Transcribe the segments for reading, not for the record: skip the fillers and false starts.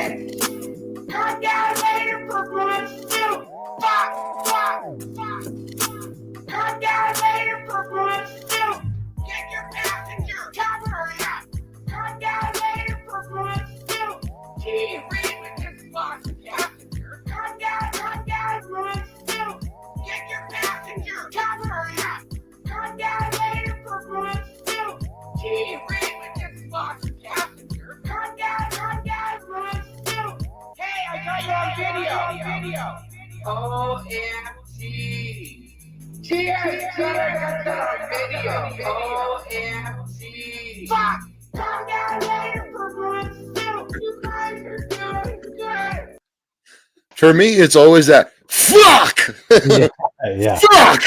Come down later for Bruce Soup. Fuck. Come down later for Bruce Soup. Get your passenger. Cover it up. Come down later for Bruce Soup. Gee, Reed just lost a passenger. Come down, Bruce Soup. Get your passenger. Cover it up. Come down later for Bruce Soup. Gee, Reed just lost a passenger. Come down, Bruce Soup. Hey, I got you on video. OMG. Cheers! I got that on video. OMG. Fuck! Come down later for Bruce Soup. You guys are doing good. For me, it's always that fuck. Yeah. Fuck.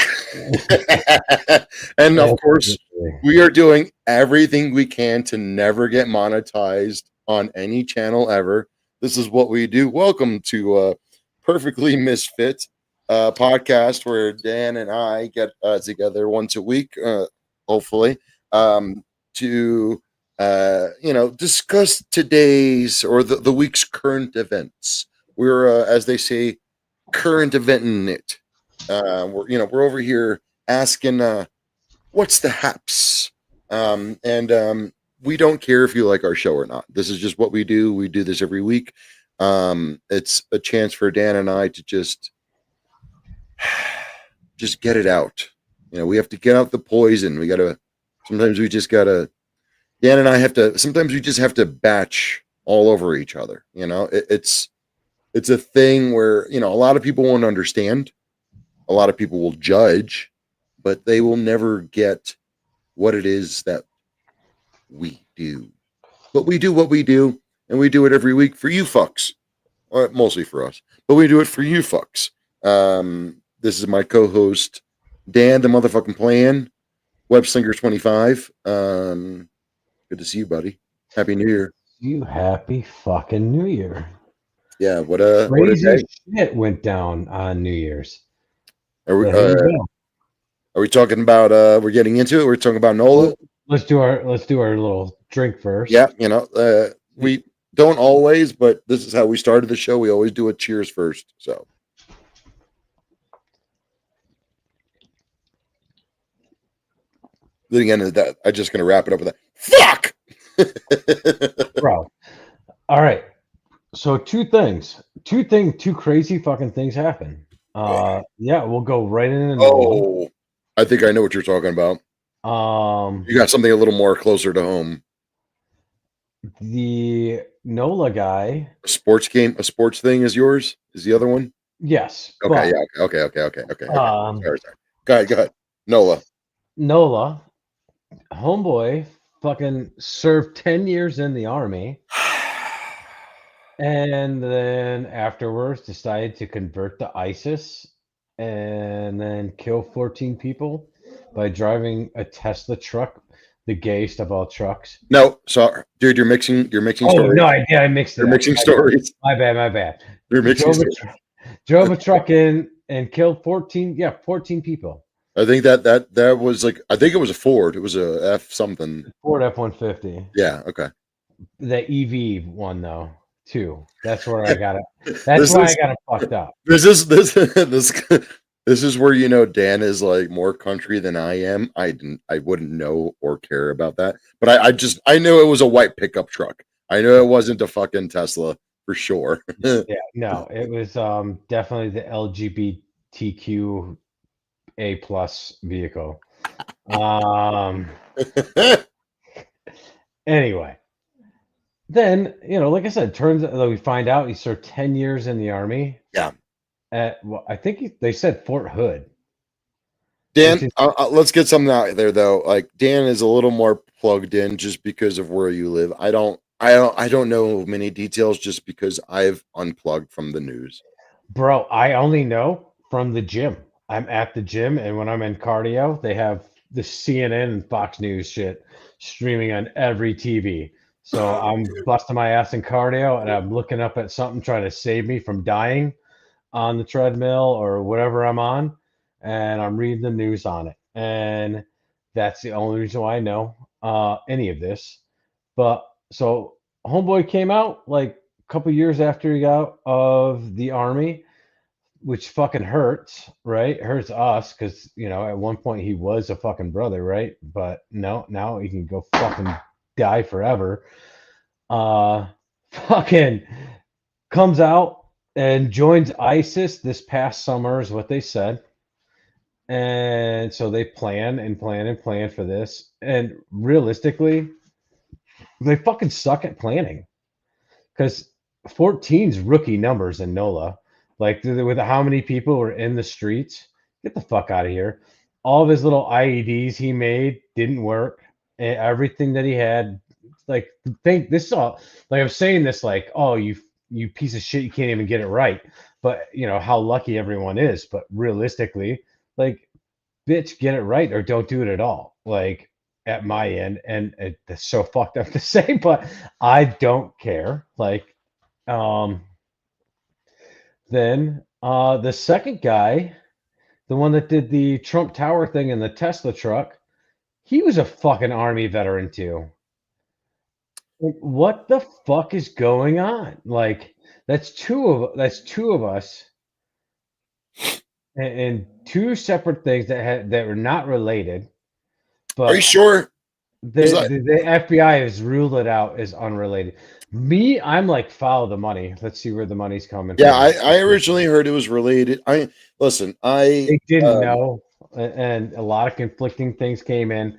And of course, we are doing everything we can to never get monetized on any channel ever. This is what we do. Welcome to Perfectly Misfit podcast, where Dan and I get together once a week, hopefully, to discuss today's or the week's current events. We're, as they say, current eventing it. We're over here asking, what's the haps? And we don't care if you like our show or not. This is just what we do. We do this every week. It's a chance for Dan and I to just get it out. We have to get out the poison. Sometimes we just have to batch all over each other. It's a thing where, a lot of people won't understand. A lot of people will judge, but they will never get what it is that we do. But we do what we do, and we do it every week for you fucks. Or mostly for us, but we do it for you fucks. This is my co-host, Dan, the motherfucking plan, Webslinger25. Good to see you, buddy. Happy New Year. You happy fucking New Year. Yeah, crazy shit went down on New Year's. Are we talking about we're getting into it? We're talking about NOLA? Let's do our little drink first. Yeah, we don't always, but this is how we started the show. We always do a cheers first. So then again, that I'm just gonna wrap it up with that. Fuck, bro. All right. So two crazy fucking things happen. Yeah, we'll go right in. Oh, I think I know what you're talking about. You got something a little more closer to home. The NOLA guy. A sports thing is yours? Is the other one? Yes. Okay, yeah. Okay. Sorry. Go ahead. NOLA, homeboy fucking served 10 years in the army. And then afterwards decided to convert to ISIS and then kill 14 people by driving a Tesla truck, the gayest of all trucks. No, sorry, dude, you're mixing stories. No, I mixed it. You're mixing stories. My bad. You're mixing stories. Drove a truck in and killed 14 people. I think that was I think it was a Ford. It was a F something. Ford F-150. Yeah, okay. The EV one though. Too. That's where I got it. That's why I got it fucked up. This is where Dan is more country than I am. I wouldn't know or care about that. But I knew it was a white pickup truck. I knew it wasn't a fucking Tesla for sure. Yeah, no, it was definitely the LGBTQ A+ vehicle. Anyway. Then, like I said, turns out we find out he served 10 years in the army. Yeah. I think they said Fort Hood. Dan, let's get something out there though. Dan is a little more plugged in just because of where you live. I don't know many details just because I've unplugged from the news. Bro, I only know from the gym. I'm at the gym, and when I'm in cardio, they have the CNN and Fox News shit streaming on every TV. So I'm busting my ass in cardio, and I'm looking up at something trying to save me from dying on the treadmill or whatever I'm on, and I'm reading the news on it. And that's the only reason why I know any of this. But so homeboy came out couple years after he got out of the army, which fucking hurts, right? It hurts us because at one point he was a fucking brother, right? But no, now he can go fucking die forever. Fucking comes out and joins ISIS this past summer is what they said. And so they plan and plan and plan for this. And realistically, they fucking suck at planning because 14's rookie numbers in NOLA. Like with how many people were in the streets, get the fuck out of here. All of his little IEDs he made didn't work. And everything that he had, like think this is all like I'm saying this like, oh, you piece of shit, you can't even get it right. But how lucky everyone is. But realistically, like, bitch, get it right or don't do it at all. Like at my end, and it's so fucked up to say, but I don't care. Like, then the second guy, the one that did the Trump Tower thing in the Tesla truck, he was a fucking army veteran too. Like, what the fuck is going on? Like, that's two of us, and two separate things that were not related. But Are you sure? the FBI has ruled it out as unrelated. Me, I'm like, follow the money. Let's see where the money's coming Yeah, from. I originally heard it was related. They didn't know, and a lot of conflicting things came in.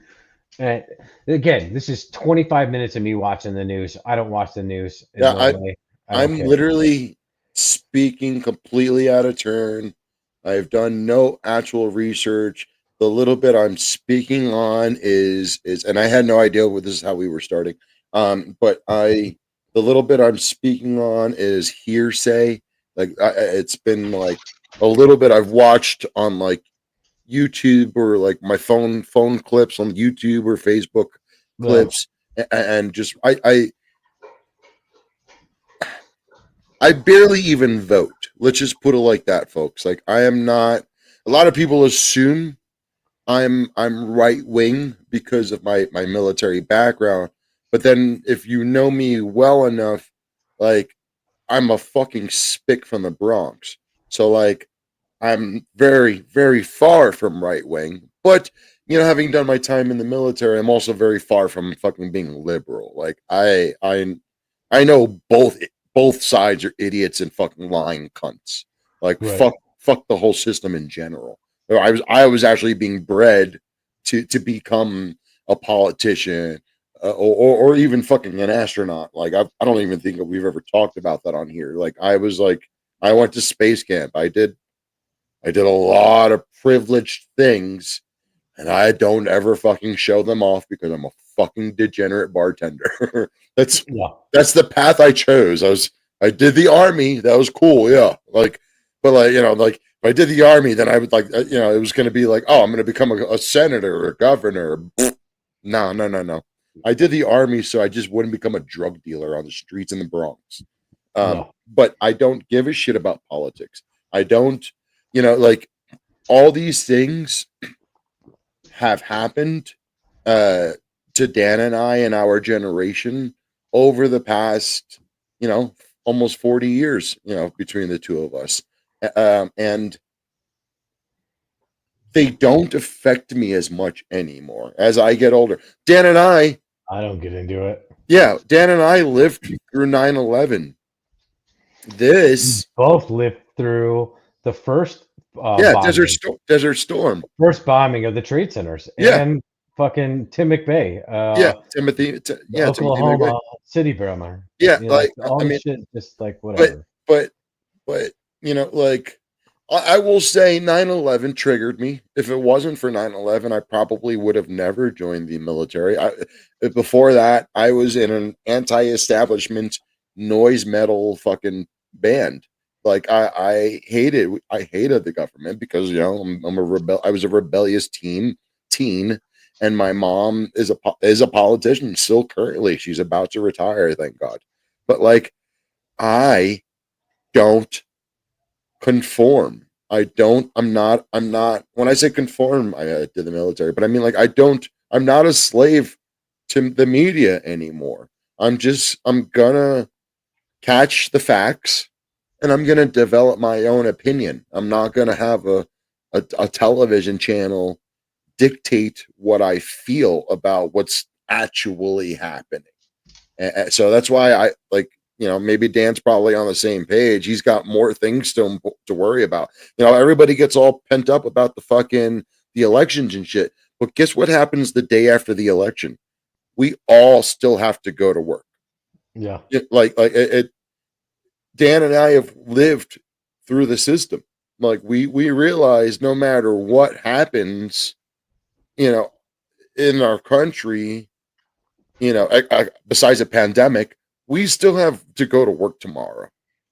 And again, this is 25 minutes of me watching the news. I don't watch the news. Yeah, I'm literally speaking completely out of turn. I've done no actual research. The little bit I'm speaking on is, and I had no idea what this is how we were starting. But the little bit I'm speaking on is hearsay. Like it's been like a little bit I've watched on like YouTube or like my phone clips on YouTube or Facebook clips, and just I barely even vote. Let's just put it like that, folks. Like I am not. A lot of people assume I'm right wing because of my military background, but then if you know me well enough, like I'm a fucking spick from the Bronx. So like I'm very, very far from right wing, but having done my time in the military, I'm also very far from fucking being liberal. Like I know both sides are idiots and fucking lying cunts. Like Right. fuck the whole system in general. I was actually being bred to become a politician or even fucking an astronaut. Like I don't even think that we've ever talked about that on here. Like I went to space camp. I did a lot of privileged things, and I don't ever fucking show them off because I'm a fucking degenerate bartender. That's the path I chose. I did the army. That was cool. Yeah. Like, but like, like if I did the army, then I would like, it was going to be like, oh, I'm going to become a senator or a governor. No. I did the army so I just wouldn't become a drug dealer on the streets in the Bronx. But I don't give a shit about politics. I don't, like all these things have happened to Dan and I and our generation over the past, almost 40 years, between the two of us. And they don't affect me as much anymore as I get older. Dan and I don't get into it. Yeah, Dan and I lived through 9/11. This both lived through the first Desert Storm. First bombing of the trade centers. Yeah. And fucking Tim McVeigh. Timothy Oklahoma City bomber. Yeah, like all this shit, just like whatever. But like I will say 9/11 triggered me. If it wasn't for 9/11, I probably would have never joined the military. Before that, I was in an anti-establishment noise metal fucking band. Like I hated the government because I'm a I was a rebellious teen, and my mom is a politician still currently. She's about to retire, thank God. But like I don't conform. I'm not when I say conform to the military, but I mean like I'm not a slave to the media anymore. I'm gonna catch the facts, and I'm going to develop my own opinion. I'm not going to have a television channel dictate what I feel about what's actually happening. And so that's why I like, maybe Dan's probably on the same page. He's got more things to worry about. Everybody gets all pent up about the elections and shit. But guess what happens the day after the election? We all still have to go to work. Yeah. Dan and I have lived through the system. Like we realize no matter what happens, in our country, besides a pandemic, we still have to go to work tomorrow.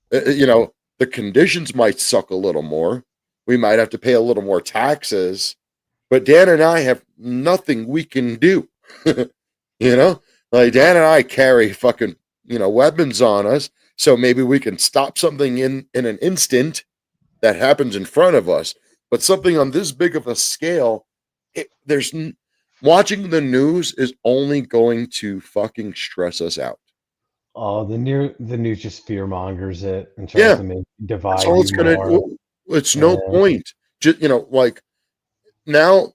The conditions might suck a little more. We might have to pay a little more taxes, but Dan and I have nothing we can do. Like Dan and I carry fucking, weapons on us. So maybe we can stop something in an instant that happens in front of us, but something on this big of a scale, watching the news is only going to fucking stress us out. Oh, the news just fear mongers it and tries to divide That's all it's you more. It's no point. Just like now,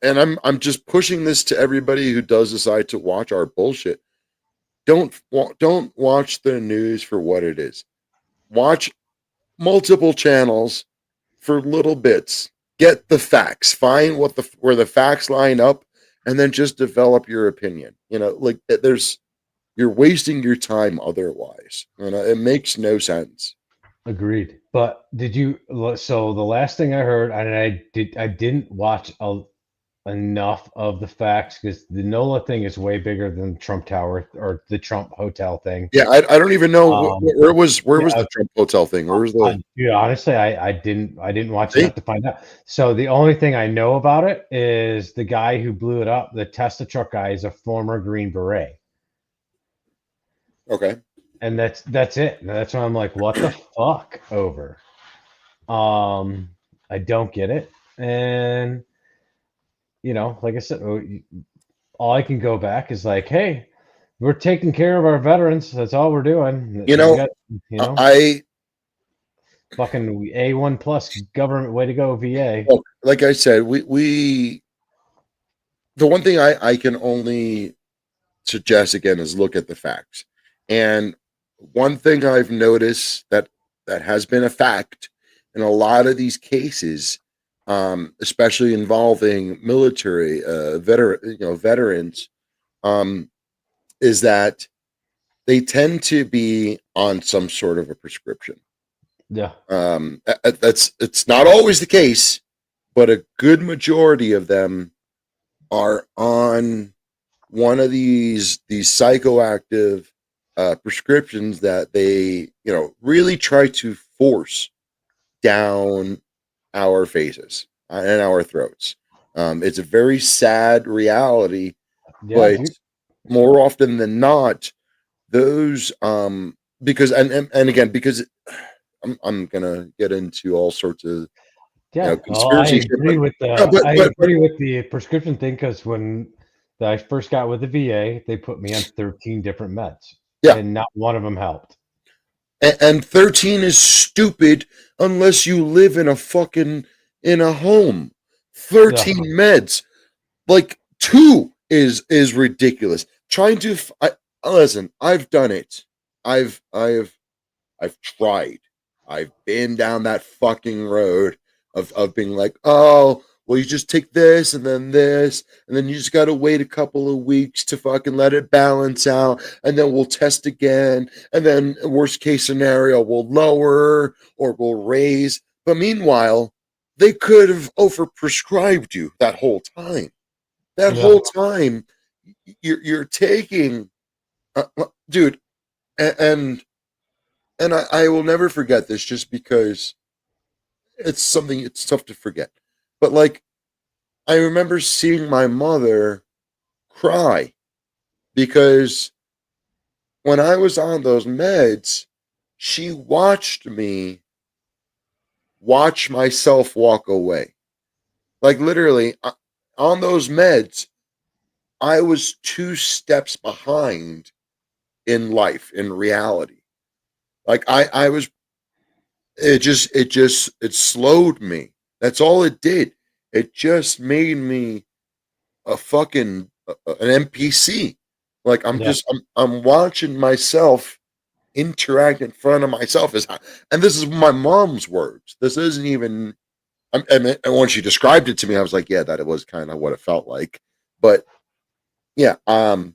and I'm just pushing this to everybody who does decide to watch our bullshit. Don't watch the news for what it is. Watch multiple channels for little bits. Get the facts. Find where the facts line up, and then just develop your opinion. You're wasting your time otherwise. It makes no sense. Agreed. But so the last thing I heard, and I didn't watch enough of the facts because the NOLA thing is way bigger than Trump Tower or the Trump Hotel thing. Yeah, I don't even know where was the Trump Hotel thing. Where was the? Honestly, I didn't watch enough to find out. So the only thing I know about it is the guy who blew it up, the Tesla truck guy, is a former Green Beret. Okay. And that's it. That's why I'm like, what the fuck over? I don't get it. And like I said, all I can go back is like, hey, we're taking care of our veterans. That's all we're doing. I fucking A1 plus government, way to go, VA. Well, like I said, we the one thing I can only suggest again is look at the facts. And one thing I've noticed that has been a fact in a lot of these cases, especially involving military veterans, is that they tend to be on some sort of a prescription. Yeah. It's not always the case, but a good majority of them are on one of these psychoactive prescriptions that they really try to force down our faces and our throats. It's a very sad reality, but more often than not, those because again, because I'm gonna get into all sorts of conspiracy. I agree with I agree with the prescription thing because when I first got with the VA, they put me on 13 different meds. Yeah, and not one of them helped. And 13 is stupid unless you live in a home. 13 meds, like 2 is ridiculous. Trying to listen, I've done it. I've tried. I've been down that fucking road of being like, oh, well, you just take this, and then you just got to wait a couple of weeks to fucking let it balance out, and then we'll test again, and then worst case scenario, we'll lower or we'll raise. But meanwhile, they could have overprescribed you that whole time. Whole time, you're taking, dude, and I will never forget this just because it's tough to forget. But like, I remember seeing my mother cry because when I was on those meds, she watched me watch myself walk away. Like literally on those meds, I was 2 steps behind in life, in reality. Like I was, it slowed me. That's all it did. It just made me a fucking an NPC. Like Yeah. I'm watching myself interact in front of myself and this is my mom's words. This isn't even. And when she described it to me, I was like, yeah, that it was kind of what it felt like. But yeah, I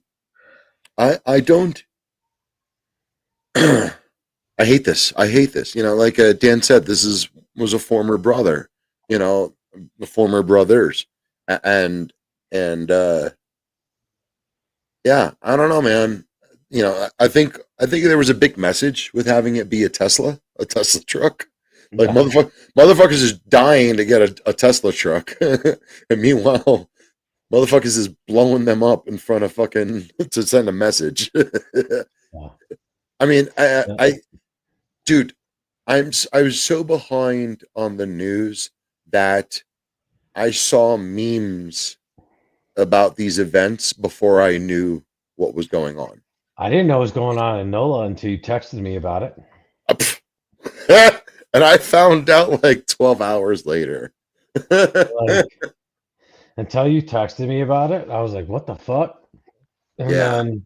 don't. I hate this. I hate this. You know, like Dan said, was a former brother. You know, the former brothers, and yeah, I don't know, man. You know, I think there was a big message with having it be a Tesla truck. Like Yeah. motherfuckers is dying to get a Tesla truck, and meanwhile, motherfuckers is blowing them up in front of fucking to send a message. Yeah. I mean, Yeah. dude, I was so behind on the news that I saw memes about these events before I knew what was going on. I didn't know what was going on in NOLA until you texted me about it. And I found out like 12 hours later. Like, until you texted me about it, I was like, "What the fuck?" And Yeah. then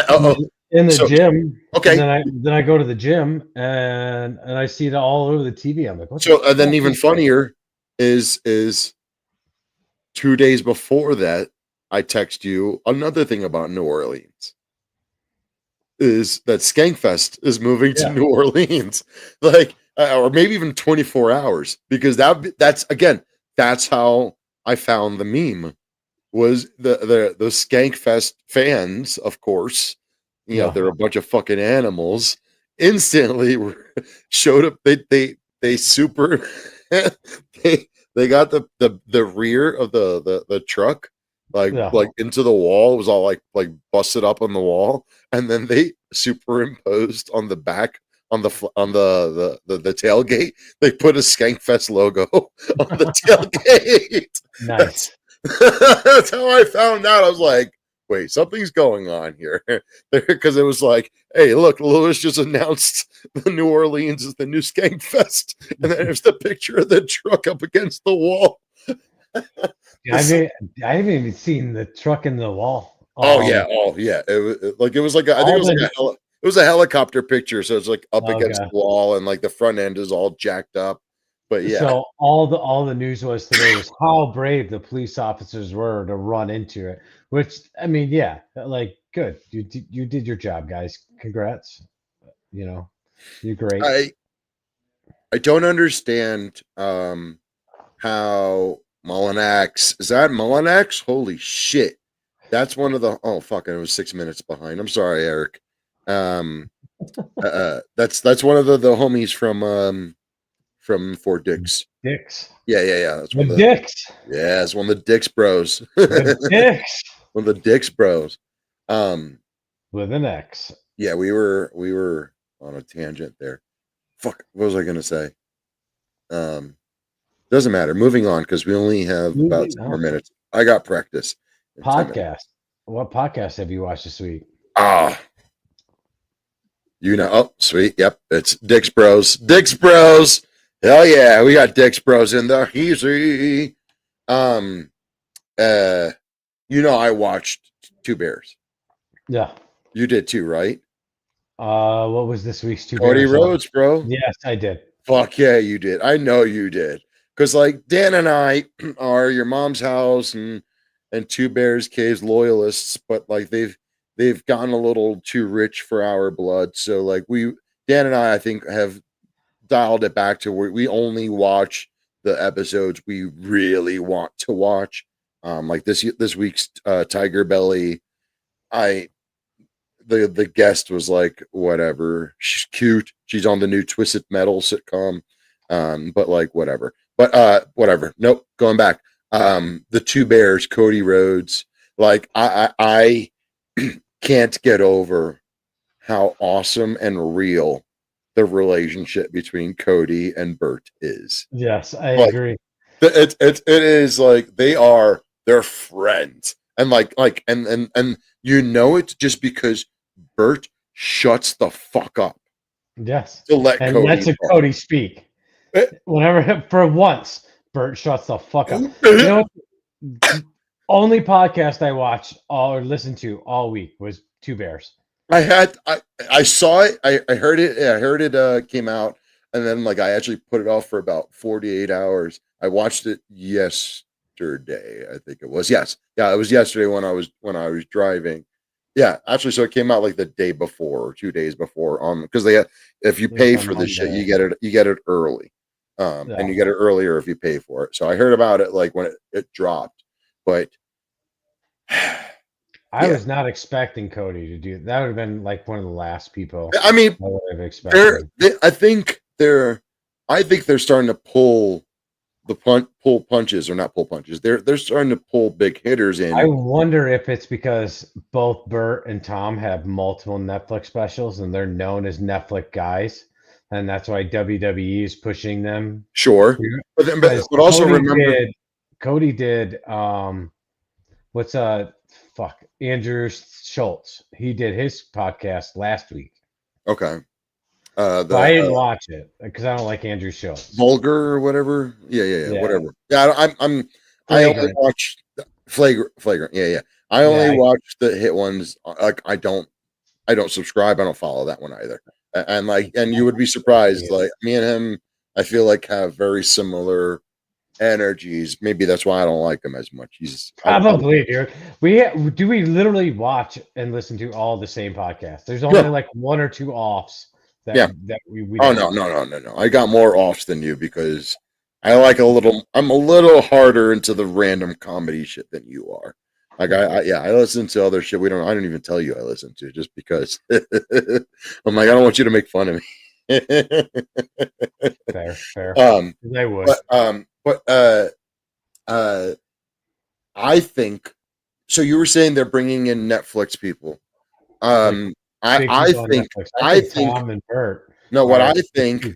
Oh, in the so- gym, okay. and then I go to the gym and I see it all over the TV. I'm like, "What?" So the and then fuck even is that?" funnier is 2 days before that, I text you another thing about New Orleans. Is that Skankfest is moving to Yeah. New Orleans, like, or maybe even 24 hours, because that's how I found the meme. Was the Skankfest fans, of course, you know, Yeah. they're a bunch of fucking animals. Instantly showed up. They super they got the rear of the truck Yeah. like into the wall. It was all like busted up on the wall, and then they superimposed on the back on the tailgate. They put a Skankfest logo on the tailgate. Nice. That's how I found out. I was like, wait, something's going on here. Because it was like, hey, look, Lewis just announced the New Orleans is the new Skankfest. And then there's the picture of the truck up against the wall. I haven't even seen the truck in the wall. Oh yeah. It was like I think it was like it was a helicopter picture, so it's like up against Okay. the wall, and like the front end is all jacked up. But yeah, So all the news was today was how brave the police officers were to run into it. Which, I mean, yeah, like, good. You did your job, guys. Congrats. You know, you're great. I don't understand how Mullinax is that Mullinax? Holy shit. That's one of the oh fuck, it was 6 minutes behind. I'm sorry, Eric. That's one of the homies from Fort Dix. Dicks. Yeah. That's one The of the Dicks. yeah, it's one of the Dix bros. The Dicks. One of the Dix bros. With an X. Yeah, we were on a tangent there. Fuck, what was I gonna say? Doesn't matter. Moving on, because we only have about 10 more minutes. I got practice. in 10 minutes. Podcast. What podcast have you watched this week? Ah, you know. Oh, sweet. Yep, it's Dix Bros. Dix Bros. Hell yeah, we got Dix Bros in there. Easy. You know, I watched Two Bears. Yeah. You did too, right? What was this week's two Cody Bears? Rhodes, bro. Yes, I did. Fuck yeah, you did. I know you did. Because like Dan and I are your mom's house and Two Bears Caves loyalists, but like they've gotten a little too rich for our blood. So like Dan and I think have dialed it back to where we only watch the episodes we really want to watch. Like this week's Tiger Belly, the guest was like, whatever, she's cute, she's on the new Twisted Metal sitcom, but like whatever. But whatever. Nope, going back. The Two Bears, Cody Rhodes, like I can't get over how awesome and real the relationship between Cody and Bert is. Yes, I Like, agree. It is like they're friends, and and you know it just because Bert shuts the fuck up Yes. to let And Cody lets a talk. Cody speak. Eh. Whenever, for once, Bert shuts the fuck up. You know what? The only podcast I watched or listened to all week was Two Bears. I saw it. I heard it. I heard it came out, and then like I actually put it off for about 48 hours. I watched it yesterday. I think it was. Yes. Yeah, it was yesterday when I was driving. Yeah, actually, so it came out like the day before or 2 days before. Because if you It was pay on for this shit, Monday. you get it early. Yeah. And you get it earlier if you pay for it. So I heard about it like when it dropped, but I yeah. was not expecting Cody to do that. Would have been like one of the last people I mean, I would have expected. I think they're starting to pull pull punches, or not pull punches. They're starting to pull big hitters in. I wonder if it's because both Bert and Tom have multiple Netflix specials and they're known as Netflix guys, and that's why WWE is pushing them. Sure, but Because also remember, Cody did what's Andrew Schultz. He did his podcast last week. okay, But I didn't watch it because I don't like Andrew Schultz. Vulgar or whatever. Yeah. Whatever. Yeah, I only Flagrant. watch flagrant. Yeah. I only watch the hit ones. Like I don't subscribe. I don't follow that one either. And you would be surprised. Like me and him, I feel like have very similar energies. Maybe that's why I don't like him as much. He's Probably, dude. We literally watch and listen to all the same podcasts. There's only like one or two offs that we Oh no. I got more offs than you because I'm a little harder into the random comedy shit than you are. Like I listen to other shit I don't even tell you I listen to just because I'm like, I don't want you to make fun of me. Fair. I would. I think so. You were saying they're bringing in Netflix people. I think Tom and Bert. no. What I think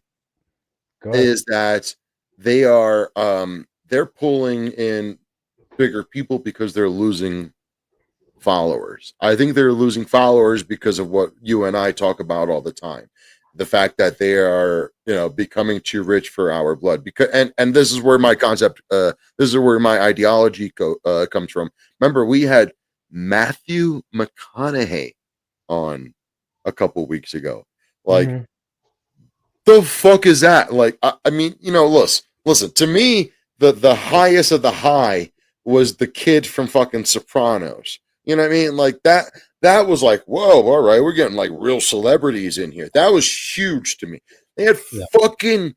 is that they are they're pulling in bigger people because they're losing followers. I think they're losing followers because of what you and I talk about all the time. The fact that they are, becoming too rich for our blood. Because and this is where my concept, this is where my ideology comes from. Remember, we had Matthew McConaughey on a couple weeks ago. Like, the fuck is that? Like, I mean, listen. To me, the highest of the high was the kid from fucking Sopranos. You know what I mean? Like that was like, whoa, all right, we're getting like real celebrities in here. That was huge to me. They had fucking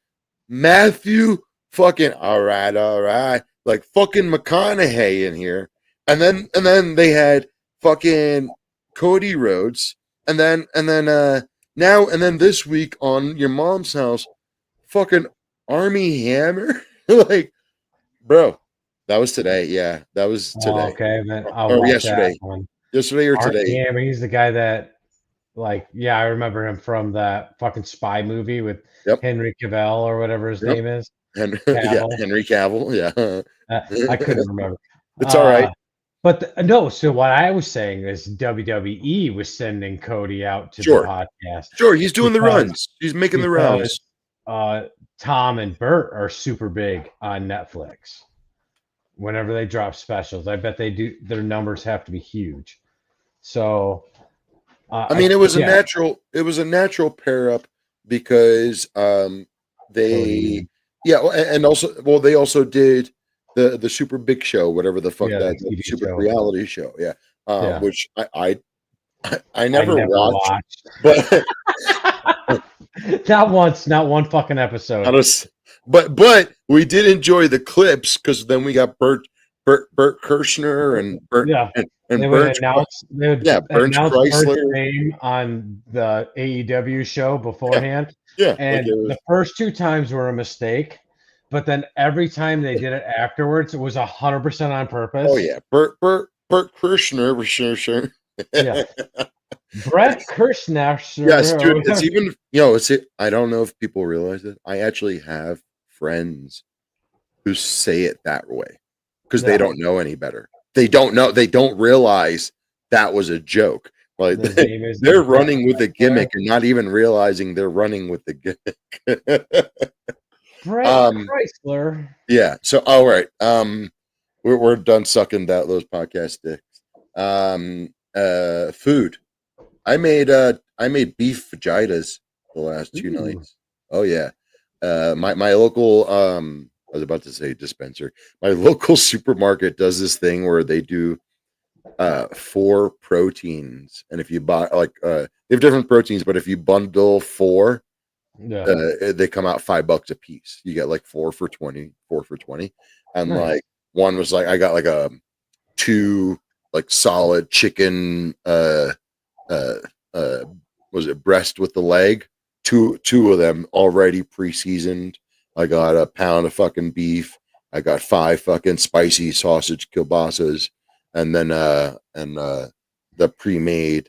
Matthew fucking all right, like fucking McConaughey in here. And then they had fucking Cody Rhodes. And then this week on Your Mom's House, fucking Armie Hammer. Like, bro, that was today. Yeah, that was today. Oh, okay, then I'll watch yesterday. that one. Yesterday or today. Yeah, he's the guy that, I remember him from that fucking spy movie with Henry Cavill or whatever his name is. Henry Cavill. Yeah, I couldn't remember. It's all right. But no, so what I was saying is WWE was sending Cody out to the podcast. Sure, he's doing the runs. He's making the rounds. Tom and Bert are super big on Netflix. Whenever they drop specials, I bet they do. Their numbers have to be huge. So, I mean, it was a natural pair up because they, and also, well, they also did the Super Big Show, whatever the fuck that super reality show, which I never watched, but not one fucking episode. But we did enjoy the clips because then we got Bert Kirshner and Bert and Bert Chrysler name on the AEW show beforehand. And the first two times were a mistake, but then every time they did it afterwards, it was 100% on purpose. Oh yeah, Bert Kirshner, sure. Yeah. Brett Kirshner. Yes, dude. It's even I don't know if people realize it. I actually have friends who say it that way because they don't know any better. They don't know. They don't realize that was a joke. Like His name is they're Brett running with the Chrysler. gimmick and not even realizing they're running with the gimmick. Brett Chrysler. Yeah. So all right. We're done sucking those podcast dicks. Food. I made beef fajitas the last 2 Ooh. nights. Oh yeah. My local I was about to say dispenser. My local supermarket does this thing where they do 4 proteins, and if you buy like they have different proteins, but if you bundle 4, Yeah. they come out $5 a piece. You get like 4 for 20, and Nice. like one was like I got like a 2 like solid chicken was it breast with the leg, two of them already pre-seasoned. I got a pound of fucking beef. I got 5 fucking spicy sausage kielbasa's, and then the pre-made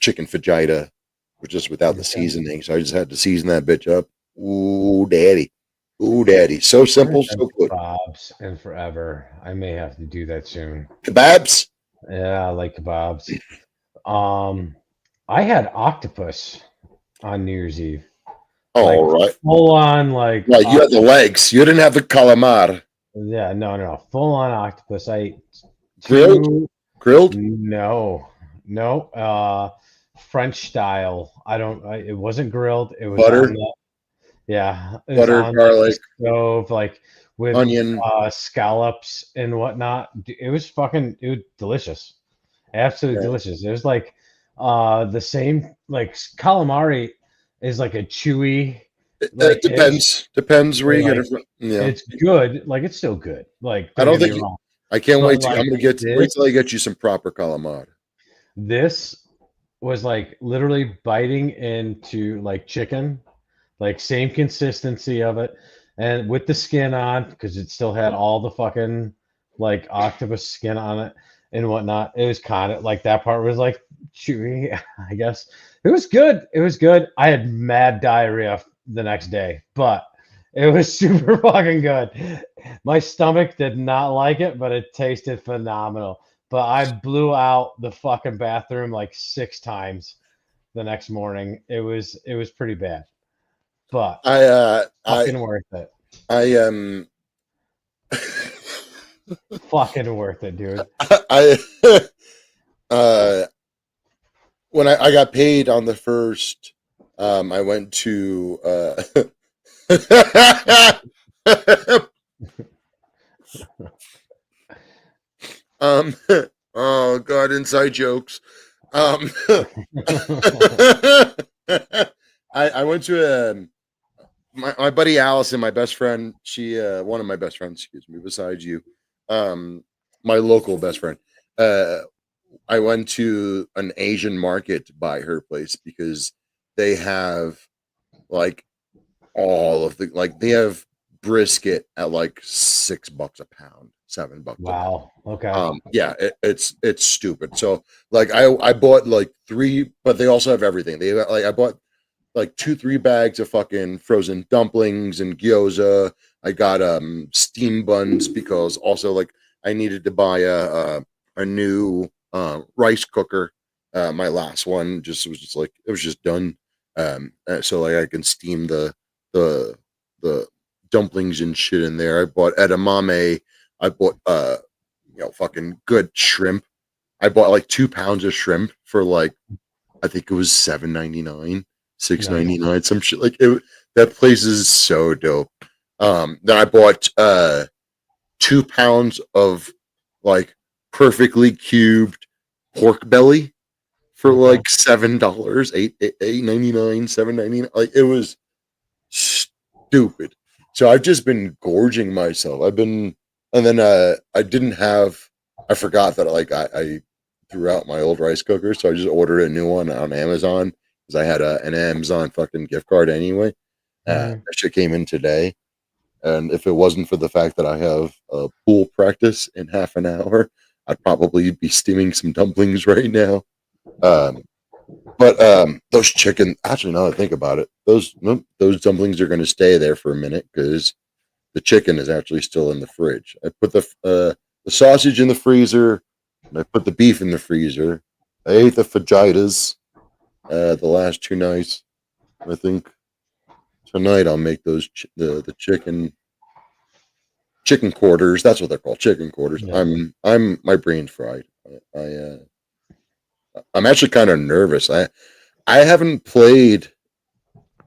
chicken fajita, which is without the seasoning. So I just had to season that bitch up. Ooh, daddy. Ooh, daddy. So simple, so good. Kebabs and forever. I may have to do that soon. Kebabs. Yeah, I like kebabs. I had octopus on New Year's Eve. All right. Full on like. Well, you had the legs. You didn't have the calamar. Yeah, no. Full on octopus. I ate Grilled? No. French style. It wasn't grilled. It was Butter? on the, yeah. It Butter, was on garlic, the stove, like with onion. Scallops and whatnot. It was delicious. Absolutely delicious. It was like the same, like calamari is like a chewy. Like, It depends where you get it from. Yeah. It's good. Like it's still good. Like I don't get me think wrong. I can't But, wait. like, I'm gonna wait till I get you some proper calamari. This was like literally biting into like chicken, like same consistency of it, and with the skin on because it still had all the fucking like octopus skin on it and whatnot. It was kind of like that part was like chewy, I guess. It was good. It was good. I had mad diarrhea the next day, but it was super fucking good. My stomach did not like it, but it tasted phenomenal. But I blew out the fucking bathroom like 6 times the next morning. It was pretty bad. But fucking worth it. Fucking worth it, dude. When I got paid on the first, I went to oh god, inside jokes. I went to my buddy Allison, my best friend. She one of my best friends, excuse me, besides you, my local best friend. I went to an Asian market to buy her place because they have like all of the they have brisket at like $6 a pound, $7 a pound. Wow. Okay. Yeah, it's stupid. So like I bought like 3, but they also have everything. They have, like I bought like 2-3 bags of fucking frozen dumplings and gyoza. I got steam buns because also like I needed to buy a new rice cooker. My last one was just done. So like I can steam the dumplings and shit in there. I bought edamame. I bought fucking good shrimp. I bought like 2 pounds of shrimp for like I think it was $7.99, $6.99, some shit like it. That place is so dope. Then I bought 2 pounds of like perfectly cubed pork belly for like $7, $8.99, $7.99. Like it was stupid. So I've just been gorging myself. And then I forgot that like I threw out my old rice cooker, so I just ordered a new one on Amazon because I had an Amazon fucking gift card anyway. That shit came in today. And if it wasn't for the fact that I have a pool practice in half an hour, I'd probably be steaming some dumplings right now. But those chicken, actually, now that I think about it, those dumplings are going to stay there for a minute because the chicken is actually still in the fridge. I put the sausage in the freezer, and I put the beef in the freezer, I ate the fajitas the last 2 nights. I think tonight I'll make those the chicken quarters. That's what they're called, chicken quarters. Yeah. I'm my brain's fried. I'm actually kind of nervous. I haven't played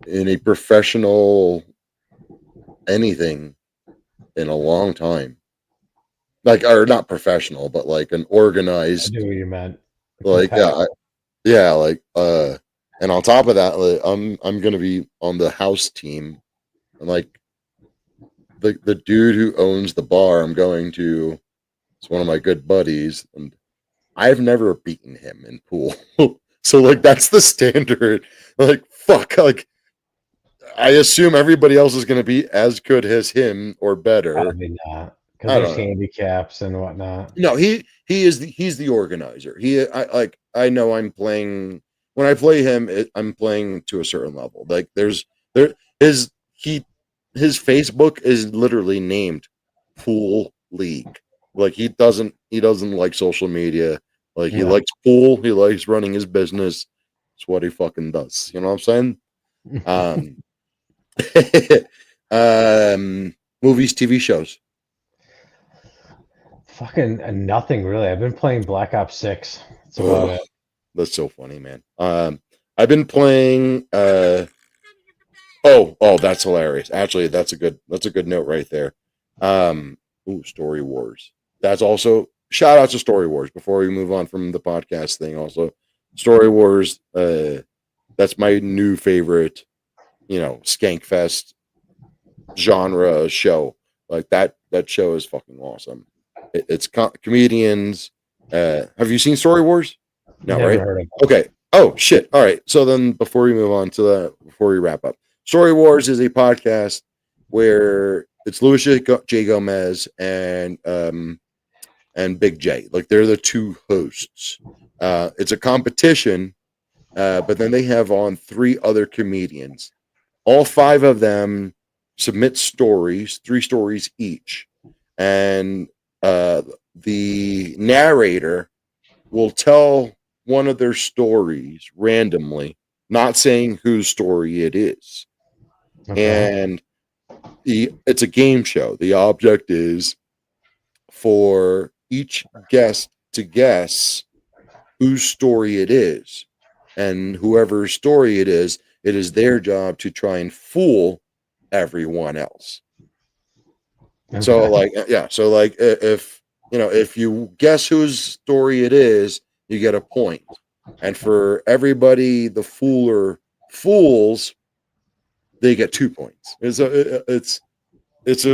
in a professional anything in a long time. Like, or not professional, but like an I organized, knew what you meant. like like and on top of that, like, I'm gonna be on the house team, and like the dude who owns the bar, I'm going to. It's one of my good buddies, and I've never beaten him in pool. So like that's the standard. Like fuck, like I assume everybody else is gonna be as good as him or better. Probably not, because I there's don't know. handicaps and whatnot. No, he's the organizer. I know I'm playing when I play him. I'm playing to a certain level. Like there his Facebook is literally named Pool League. Like he doesn't like social media. Like he Yeah. likes pool. He likes running his business. It's what he fucking does. You know what I'm saying? Movies, TV shows. Fucking nothing really. I've been playing Black Ops 6. That's about it. That's so funny, man. I've been playing that's hilarious. Actually, that's a good note right there. Story Wars. That's also shout out to Story Wars before we move on from the podcast thing. Also, Story Wars, that's my new favorite, Skankfest genre show. Like that show is fucking awesome. It's comedians. Have you seen Story Wars? No, Never right? heard of it. Okay. Oh shit. All right. So then before we move on to that, before we wrap up, Story Wars is a podcast where it's Luis J. Gomez and Big J. Like they're the two hosts. It's a competition, but then they have on 3 other comedians. All 5 of them submit stories, 3 stories each, and the narrator will tell one of their stories randomly, not saying whose story it is. Okay. And it's a game show. The object is for each guest to guess whose story it is, and whoever's story it is their job to try and fool everyone else. So like if you guess whose story it is, you get a point. And for everybody the fooler fools, they get 2 points. It's a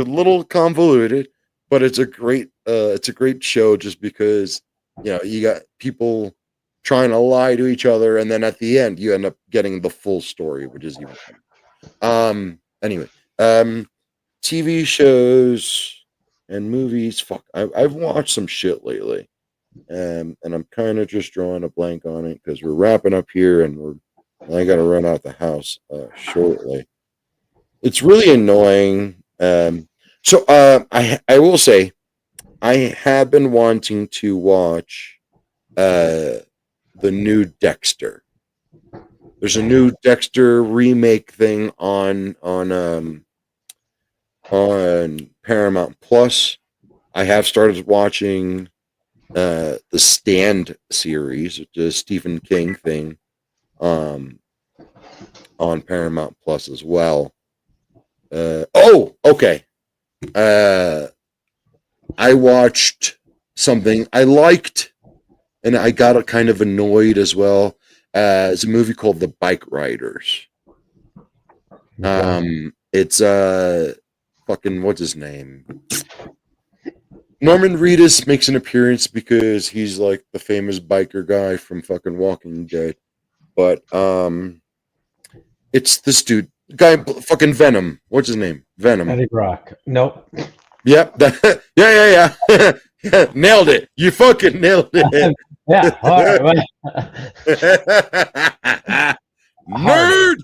little convoluted, but it's a great show just because you got people trying to lie to each other, and then at the end you end up getting the full story, which is even fun. Anyway, TV shows and movies. Fuck, I've watched some shit lately, and I'm kind of just drawing a blank on it because we're wrapping up here, and I got to run out the house shortly. It's really annoying. So I will say, I have been wanting to watch the new Dexter. There's a new Dexter remake thing on Paramount Plus. I have started watching the Stand series, the Stephen King thing, on Paramount Plus as well. Okay. I watched something I liked, and I got kind of annoyed as well. It's a movie called The Bike Riders. It's fucking what's his name? Norman Reedus makes an appearance because he's like the famous biker guy from fucking Walking Dead. But it's this dude, guy, fucking Venom. What's his name? Venom. Eddie Brock. Nope. Yep. Yeah. Nailed it. You fucking nailed it. Yeah. All right. Nerd.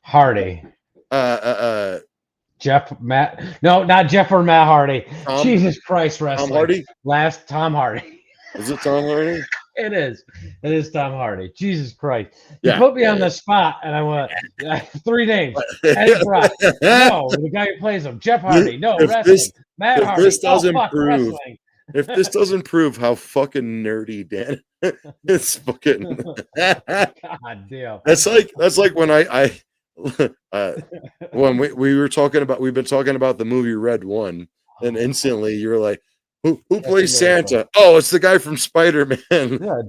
Hardy. Matt. No, not Jeff or Matt Hardy. Jesus Christ, wrestling. Tom Hardy. Tom Hardy. Is it Tom Hardy? It is. It is Tom Hardy. Jesus Christ. You Yeah. put me on the spot, and I went 3 names. Eddie Brock. No, the guy who plays him. Jeff Hardy. No, If wrestling. this- Matt if Hardy. this doesn't fuck, prove- wrestling. If this doesn't prove how fucking nerdy Dan, it's fucking. God damn. That's like when I when we were talking about we've been talking about the movie Red One, and instantly you're like, who plays Santa? Oh, it's the guy from Spider-Man. Yeah,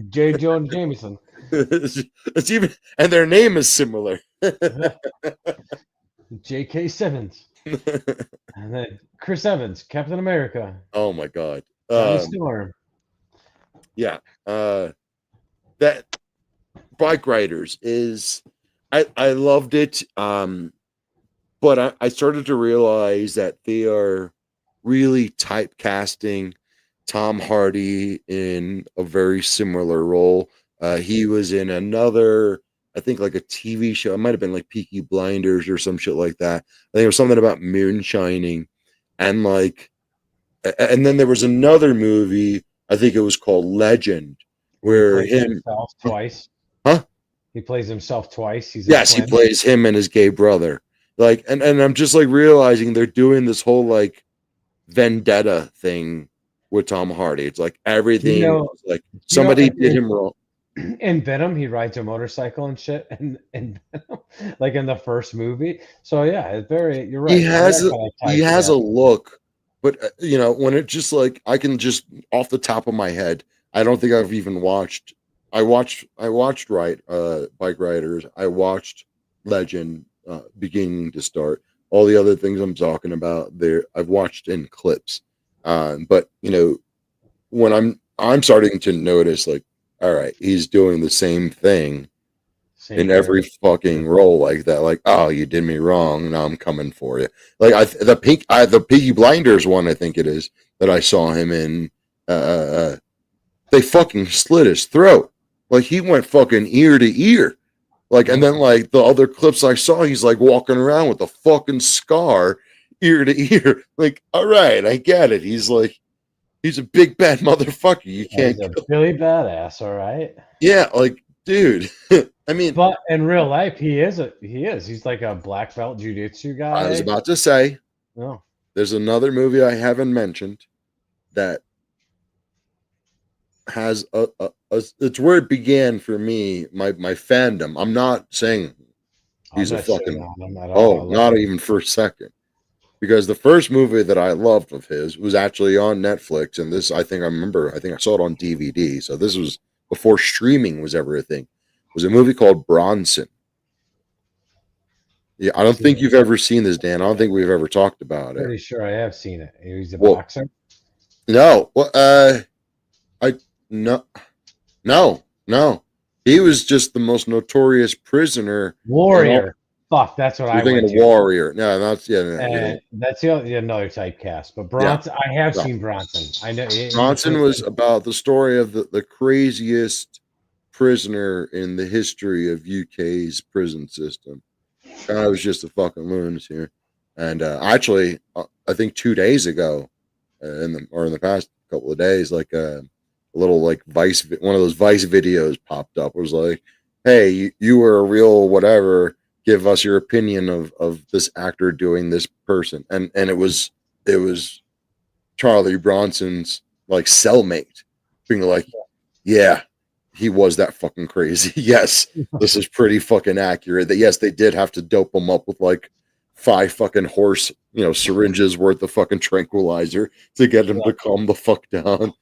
J. Jonah Jameson. It's even, and their name is similar. J.K. Simmons. And then Chris Evans, Captain America. Oh my god. Johnny Storm. Yeah. That Bike Riders is I loved it. But I started to realize that they are really typecasting Tom Hardy in a very similar role. He was in another, I think, like a TV show. It might have been like Peaky Blinders or some shit like that. I think it was something about moonshining, and and then there was another movie. I think it was called Legend, where He plays him, himself twice. Huh? He plays himself twice. He's a yes, he twin. plays him and his gay brother. Like, and I'm just like realizing they're doing this whole like vendetta thing with Tom Hardy. It's like everything, like somebody did him wrong. In Venom, he rides a motorcycle and shit, and Venom, like in the first movie. So yeah, it's very. You're right. He has He a look, but when it just like I can just off the top of my head, I don't think I've even watched. I watched Bike Riders. I watched Legend, beginning to start. All the other things I'm talking about there, I've watched in clips. But when I'm starting to notice, like, all right, he's doing the same thing in every fucking role like that. Like, oh, you did me wrong. Now I'm coming for you. Like the Peaky Blinders one, I think it is, that I saw him in. They fucking slit his throat. Like he went fucking ear to ear. Like, and then like the other clips I saw, he's like walking around with a fucking scar ear to ear. Like, all right, I get it. He's a big bad motherfucker. You can't. He's a Billy badass, all right. Yeah, like, dude. I mean, but in real life, he is. He's like a black belt jiu-jitsu guy. I was about to say, oh, there's another movie I haven't mentioned that has it's where it began for me, my fandom. I'm not saying he's a fucking not even for a second, because the first movie that I loved of his was actually on Netflix, and this I think I saw it on DVD, so this was before streaming was ever a thing. It was a movie called Bronson. Yeah, I don't think you've ever seen this, Dan. I don't think we've ever talked about it. Pretty sure I have seen it. He's a boxer. No, well, No. He was just the most notorious prisoner. Warrior. Fuck, that's what I think of. Warrior. No, that's that's another typecast. But Bronson, I have seen Bronson. I know Bronson was about the story of the craziest prisoner in the history of UK's prison system. I was just a fucking lunatic. And actually, I think 2 days ago, in the past couple of days, like a little like one of those Vice videos popped up. It was like, hey, you were a real whatever, give us your opinion of this actor doing this person. And it was Charlie Bronson's like cellmate being like, yeah, he was that fucking crazy. Yes, this is pretty fucking accurate. That yes, they did have to dope him up with like 5 fucking horse syringes worth of fucking tranquilizer to get him to calm the fuck down.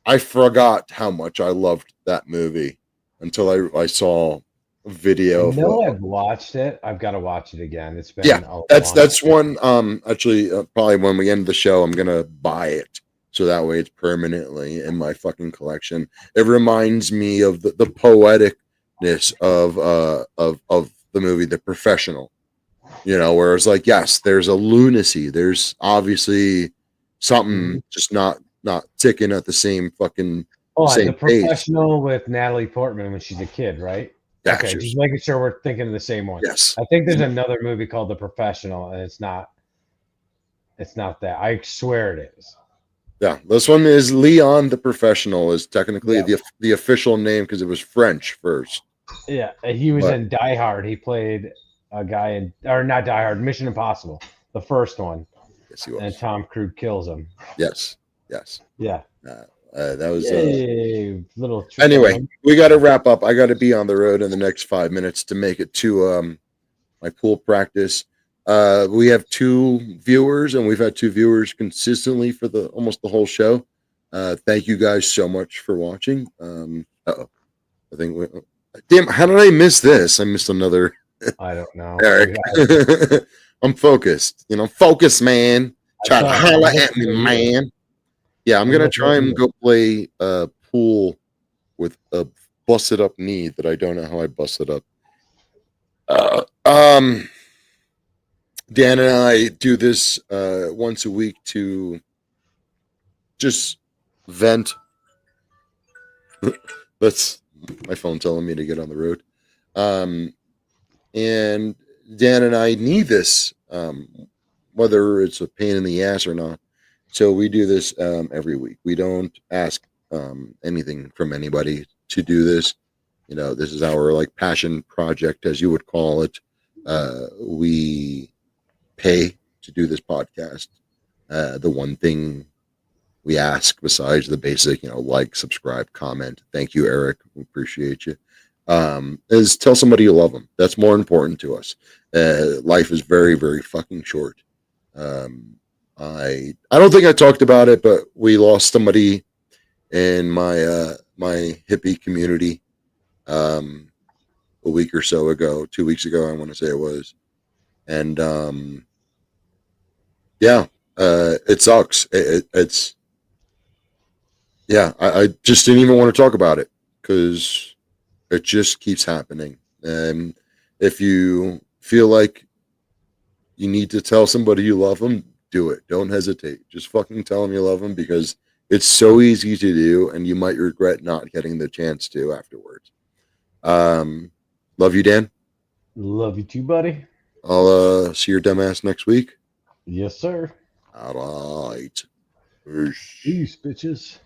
I forgot how much I loved that movie until I saw a video. I've watched it. I've got to watch it again. It's been that's one. Actually, probably when we end the show, I'm gonna buy it so that way it's permanently in my fucking collection. It reminds me of the poeticness of the movie The Professional. Where it's like, yes, there's a lunacy. There's obviously something just not ticking at the same fucking same The Professional with Natalie Portman when she's a kid, right? Yeah, okay, just making sure we're thinking of the same one. Yes. I think there's another movie called The Professional, and it's not that. I swear it is. Yeah, this one is Leon the Professional. Is technically Yeah. the official name because it was French first. Yeah, and he was But- in Die Hard. He played a guy in, or not Die Hard, Mission Impossible, the first one, Yes, he and was. Tom Cruise kills him. Yes. Yeah. That was. Yay, little trick on Anyway, him. we got to wrap up. I got to be on the road in the next 5 minutes to make it to my pool practice. We have 2 viewers, and we've had 2 viewers consistently for almost the whole show. Thank you guys so much for watching. I think. Damn, how did I miss this? I missed another. I don't know. Eric. I'm focused. Focus, man. Try to holler at me, man. Yeah, I'm gonna try and go play pool with a busted up knee that I don't know how I busted up. Dan and I do this once a week to just vent. That's my phone telling me to get on the road. And Dan and I need this, whether it's a pain in the ass or not. So we do this every week. We don't ask anything from anybody to do this. This is our passion project, as you would call it. We pay to do this podcast. The one thing we ask besides the basic, like, subscribe, comment. Thank you, Eric. We appreciate you. Is tell somebody you love them. That's more important to us. Life is very, very fucking short. I don't think I talked about it, but we lost somebody in my hippie community a week or so ago, 2 weeks ago, I want to say it was. And it sucks. It's I just didn't even want to talk about it because it just keeps happening. And if you feel like you need to tell somebody you love them, do it. Don't hesitate. Just fucking tell them you love them, because it's so easy to do, and you might regret not getting the chance to afterwards. Love you, Dan. Love you too, buddy. I'll see your dumbass next week. Yes, sir. All right. Peace, bitches.